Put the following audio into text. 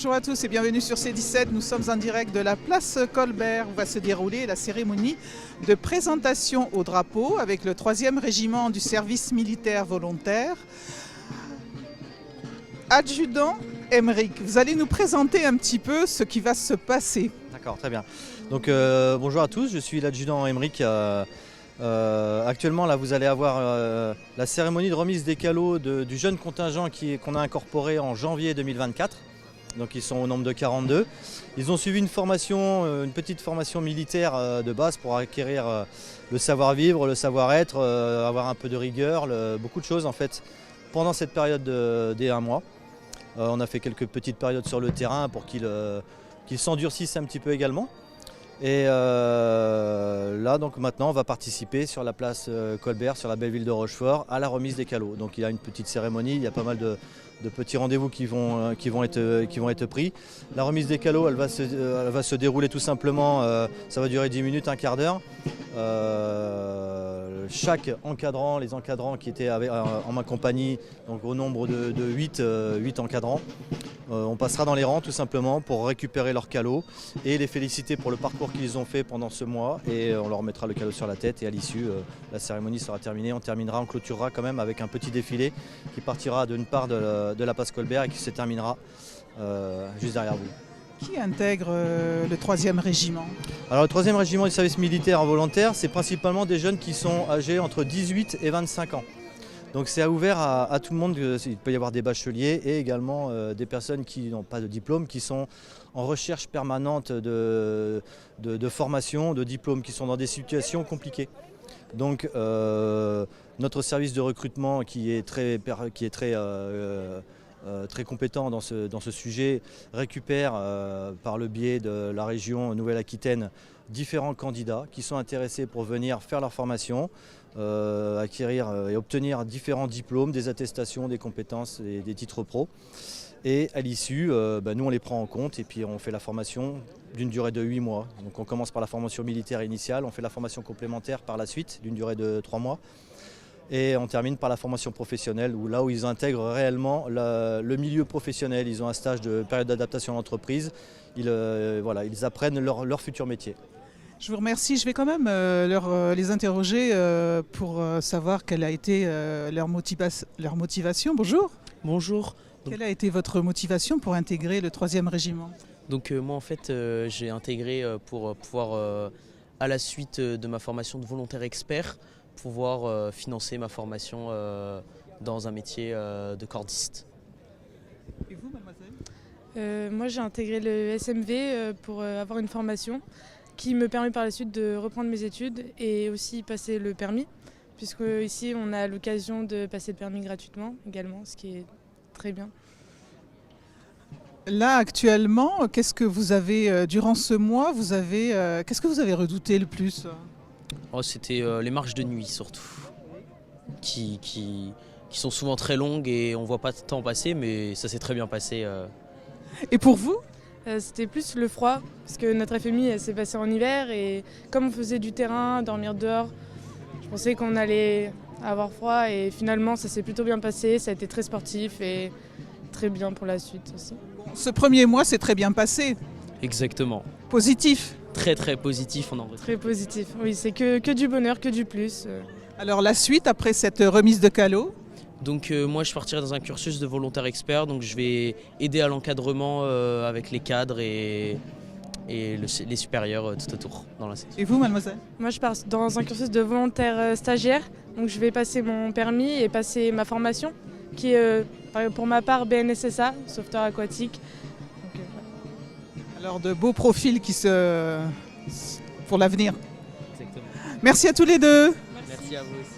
Bonjour à tous et bienvenue sur C17. Nous sommes en direct de la place Colbert où va se dérouler la cérémonie de présentation au drapeau avec le 3e régiment du service militaire volontaire. Adjudant Aymeric, vous allez nous présenter un petit peu ce qui va se passer. D'accord, très bien. Donc bonjour à tous, je suis l'adjudant Aymeric. Actuellement, là, vous allez avoir la cérémonie de remise des calots du jeune contingent qu'on a incorporé en janvier 2024. Donc ils sont au nombre de 42. Ils ont suivi une petite formation militaire de base pour acquérir le savoir-vivre, le savoir-être, avoir un peu de rigueur, beaucoup de choses en fait pendant cette période des 1 mois. On a fait quelques petites périodes sur le terrain pour qu'ils s'endurcissent un petit peu également. Et là donc maintenant on va participer sur la place Colbert, sur la belle ville de Rochefort, à la remise des calots. Donc il y a une petite cérémonie, il y a pas mal de petits rendez-vous qui vont être pris. La remise des calots elle va se dérouler tout simplement, ça va durer 10 minutes, un quart d'heure. Chaque encadrant, les encadrants qui étaient en ma compagnie, donc au nombre de 8 encadrants, on passera dans les rangs tout simplement pour récupérer leurs calots et les féliciter pour le parcours qu'ils ont fait pendant ce mois, et on leur mettra le calot sur la tête et à l'issue la cérémonie sera terminée. On clôturera quand même avec un petit défilé qui partira d'une part de la place Colbert et qui se terminera juste derrière vous. Qui intègre le 3e régiment? Alors le 3e régiment du service militaire volontaire, c'est principalement des jeunes qui sont âgés entre 18 et 25 ans. Donc c'est ouvert à tout le monde. Il peut y avoir des bacheliers et également des personnes qui n'ont pas de diplôme, qui sont en recherche permanente de formation, de diplôme, qui sont dans des situations compliquées. Donc notre service de recrutement qui est très compétent dans ce sujet récupère par le biais de la région Nouvelle-Aquitaine différents candidats qui sont intéressés pour venir faire leur formation, acquérir et obtenir différents diplômes, des attestations, des compétences et des titres pro. Et à l'issue, nous on les prend en compte et puis on fait la formation d'une durée de 8 mois. Donc on commence par la formation militaire initiale, on fait la formation complémentaire par la suite d'une durée de 3 mois. Et on termine par la formation professionnelle où ils intègrent réellement le milieu professionnel. Ils ont un stage de période d'adaptation à l'entreprise. Ils apprennent leur futur métier. Je vous remercie. Je vais quand même les interroger pour savoir quelle a été leur motivation. Bonjour. Bonjour. Quelle a été votre motivation pour intégrer le 3e régiment? Donc moi en fait j'ai intégré pour pouvoir à la suite de ma formation de volontaire expert pouvoir financer ma formation dans un métier de cordiste. Et vous, mademoiselle? Moi j'ai intégré le SMV pour avoir une formation qui me permet par la suite de reprendre mes études et aussi passer le permis, puisque ici on a l'occasion de passer le permis gratuitement également, ce qui est très bien. Là actuellement, qu'est-ce que vous avez durant ce mois, qu'est-ce que vous avez redouté le plus? C'était les marches de nuit surtout, qui sont souvent très longues et on ne voit pas le temps passer, mais ça s'est très bien passé. Et pour vous? C'était plus le froid, parce que notre FMI elle s'est passée en hiver et comme on faisait du terrain, dormir dehors, je pensais qu'on allait avoir froid et finalement ça s'est plutôt bien passé, ça a été très sportif et très bien pour la suite aussi. Ce premier mois s'est très bien passé. Exactement. Positif? Très très positif, on en retrouve. Très positif, oui, c'est que du bonheur, que du plus. Alors la suite après cette remise de calots? Donc moi je partirai dans un cursus de volontaire expert, donc je vais aider à l'encadrement avec les cadres et les supérieurs tout autour dans la section. Et vous, mademoiselle? Moi je pars dans un cursus de volontaire stagiaire, donc je vais passer mon permis et passer ma formation qui est pour ma part BNSSA, sauveteur aquatique. Donc, Alors de beaux profils pour l'avenir. Exactement. Merci à tous les deux. Merci à vous aussi.